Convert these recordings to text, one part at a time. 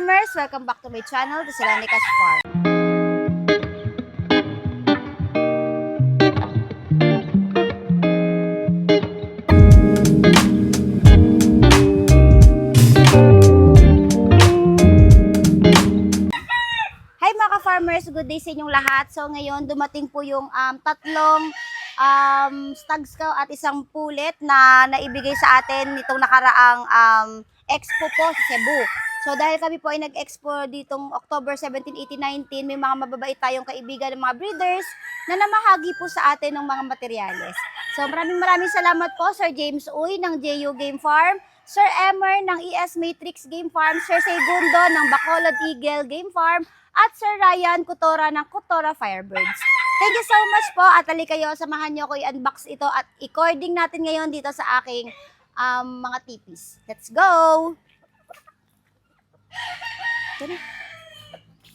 farmers! Welcome back to my channel, to Silanica's Farm. Hi mga ka-farmers! Good day sa inyong lahat. So ngayon, dumating po yung tatlong stags ko at isang pulit na naibigay sa atin nitong nakaraang expo po sa Cebu. So dahil kami po ay nag-expo ditong October 17, 18, 19, may mga mababait tayong kaibigan ng mga breeders na namahagi po sa atin ng mga materyales. So maraming salamat po Sir James Uy ng JU Game Farm, Sir Emer ng ES Matrix Game Farm, Sir Segundo ng Bacolod Eagle Game Farm, at Sir Ryan Kutora ng Kutora Firebirds. Thank you so much po at halika kayo, samahan nyo ko i-unbox ito at i-cording natin ngayon dito sa aking mga tipis. Let's go!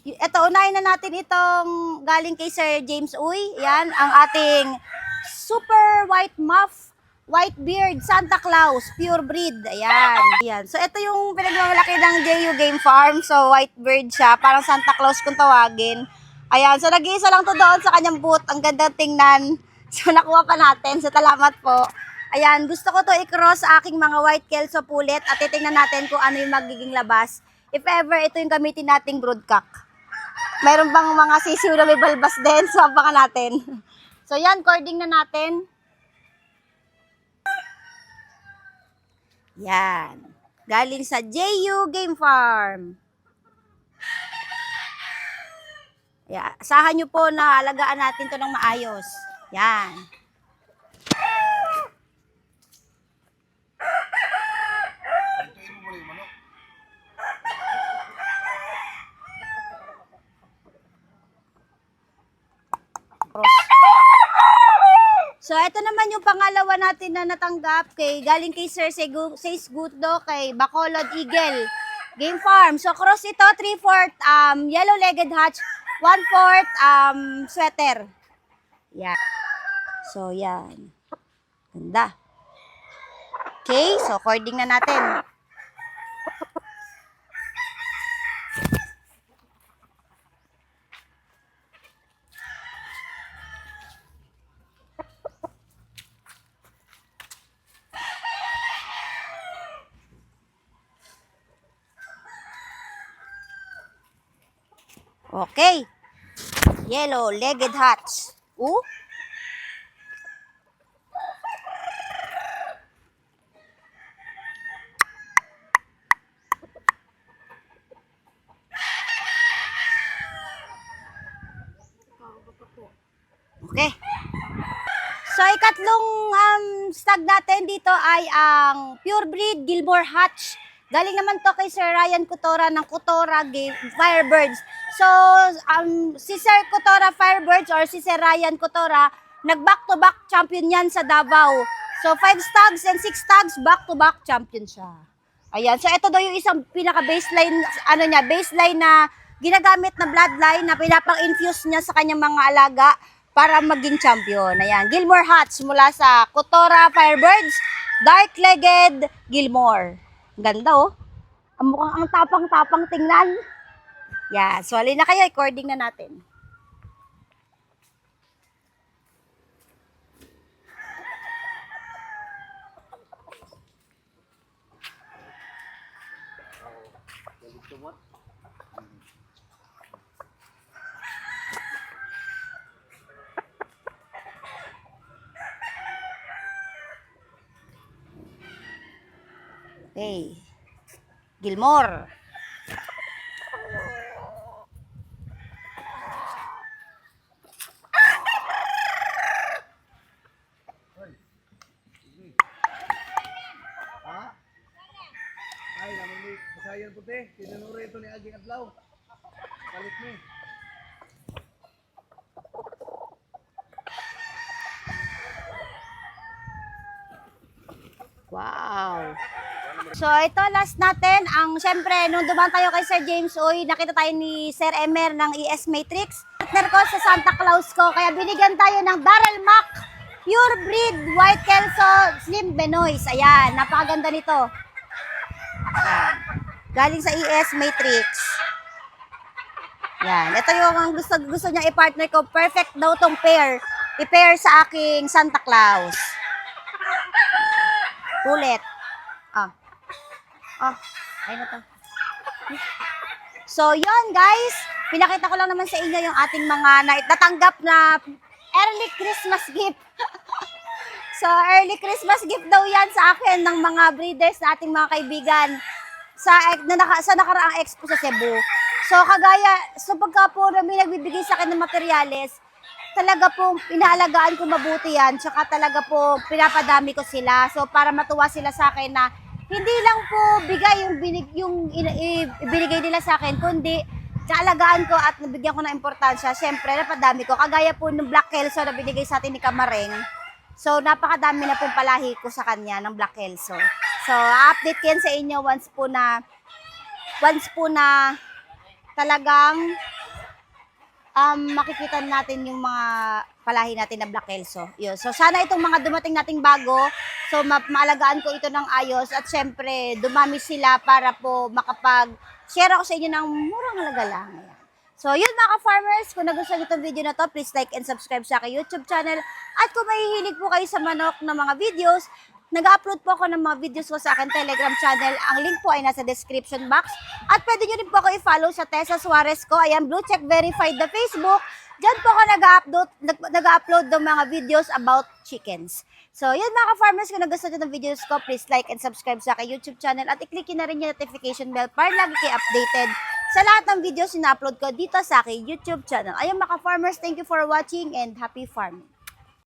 Ito, unahin na natin itong galing kay Sir James Uy. Yan, ang ating super white muff, white beard, Santa Claus, pure breed. Ayan. Ayan. So, ito yung pinagmamalaki ng JU Game Farm. So, white bird siya. Parang Santa Claus kung tawagin. Ayan. So, nag-iisa lang to doon sa kanyang booth. Ang ganda tingnan. So, nakuha pa natin. So, salamat po. Ayan. Gusto ko to i-cross sa aking mga white kelso pulit at titingnan natin kung ano yung magiging labas. If ever, ito yung gamitin nating broodcock. Mayroon bang mga sisiw na may balbas din? So, abangan natin. So, yan. Cording na natin. Yan. Galing sa JU Game Farm. Yan. Asahan nyo po na alagaan natin to ng maayos. Yan. So, ito naman yung pangalawa natin na natanggap galing kay Sir Segundo kay Bacolod Eagle Game Farm. So, cross ito, 3/4 yellow-legged hatch, 1/4 sweater. Yan. So, yan. Ganda. Okay, so cording na natin. Okay. Yellow-legged hatch. Ooh. Okay. So, ikatlong stag natin dito ay ang pure breed Gilmore Hatch. Galing naman to kay Sir Ryan Kutora ng Kutora Firebirds. So, si Sir Kutora Firebirds or si Sir Ryan Kutora, nag-back-to-back champion yan sa Davao. So, 5 stags and 6 stags, back-to-back champion siya. Ayan. So, ito daw yung isang pinaka-baseline, baseline na ginagamit na bloodline na pinapang-infuse niya sa kanyang mga alaga para maging champion. Ayan. Gilmore Hatch mula sa Kutora Firebirds, dark-legged Gilmore. Ganda oh. Ang tapang-tapang tingnan. Yeah, so alin na kayo, recording na natin. Okay. Gilmore. Ay, naman ni Basayan Puti. Tinanuro ito ni Aging Adlaw. Palit ni. Wow. So, ito last natin. Syempre, nung dumaan tayo kay Sir James Uy, nakita tayo ni Sir Emer ng ES Matrix. Partner ko sa Santa Claus ko. Kaya binigyan tayo ng Barrel Mac Pure Breed White Kelso Slim Benoist. Ayan, napakaganda nito. Ayan. Galing sa ES Matrix. Yan. Ito yung ang gusto niya i-partner ko. Perfect daw tong pair. I-pair sa aking Santa Claus. Ulit. Ayun na to. So, yun guys. Pinakita ko lang naman sa inyo yung ating mga natanggap na early Christmas gift. So, early Christmas gift daw yan sa akin ng mga breeders na ating mga kaibigan sa nakaraang expo sa Cebu. So, pagka po may nagbibigay sa akin ng materyales, talaga po inaalagaan ko mabuti yan, tsaka talaga po pinapadami ko sila. So, para matuwa sila sa akin na hindi lang po bigay yung ibinigay nila sa akin, kundi kaalagaan ko at nabigyan ko ng importansya. Siyempre, napadami ko. Kagaya po ng Black Kelso na binigay sa atin ni Kamareng. So, napakadami na pong palahi ko sa kanya ng Black Kelso. So, update ko yan sa inyo once po na talagang makikita natin yung mga palahi natin na Black Kelso. Yun. So, sana itong mga dumating nating bago, so maalagaan ko ito ng ayos at syempre, dumami sila para po makapag-share ako sa inyo ng murang halaga lang. Ayan. So, yun mga ka-farmers, kung nagustuhan niyo itong video na to, please like and subscribe sa aking YouTube channel. At kung mahihilig po kayo sa manok na mga videos, nag-upload po ako ng mga videos ko sa aking Telegram channel. Ang link po ay nasa description box. At pwede nyo rin po ako i-follow sa Tessa Suarez ko. Ayan, Blue Check Verified na Facebook. Diyan po ako nag-upload ng mga videos about chickens. So, yun mga ka-farmers, kung nagustuhan nyo ng videos ko, please like and subscribe sa aking YouTube channel. At i-click nyo na rin yung notification bell para lagi kayo updated sa lahat ng videos na upload ko dito sa aking YouTube channel. Ayun mga ka-farmers, thank you for watching and happy farming.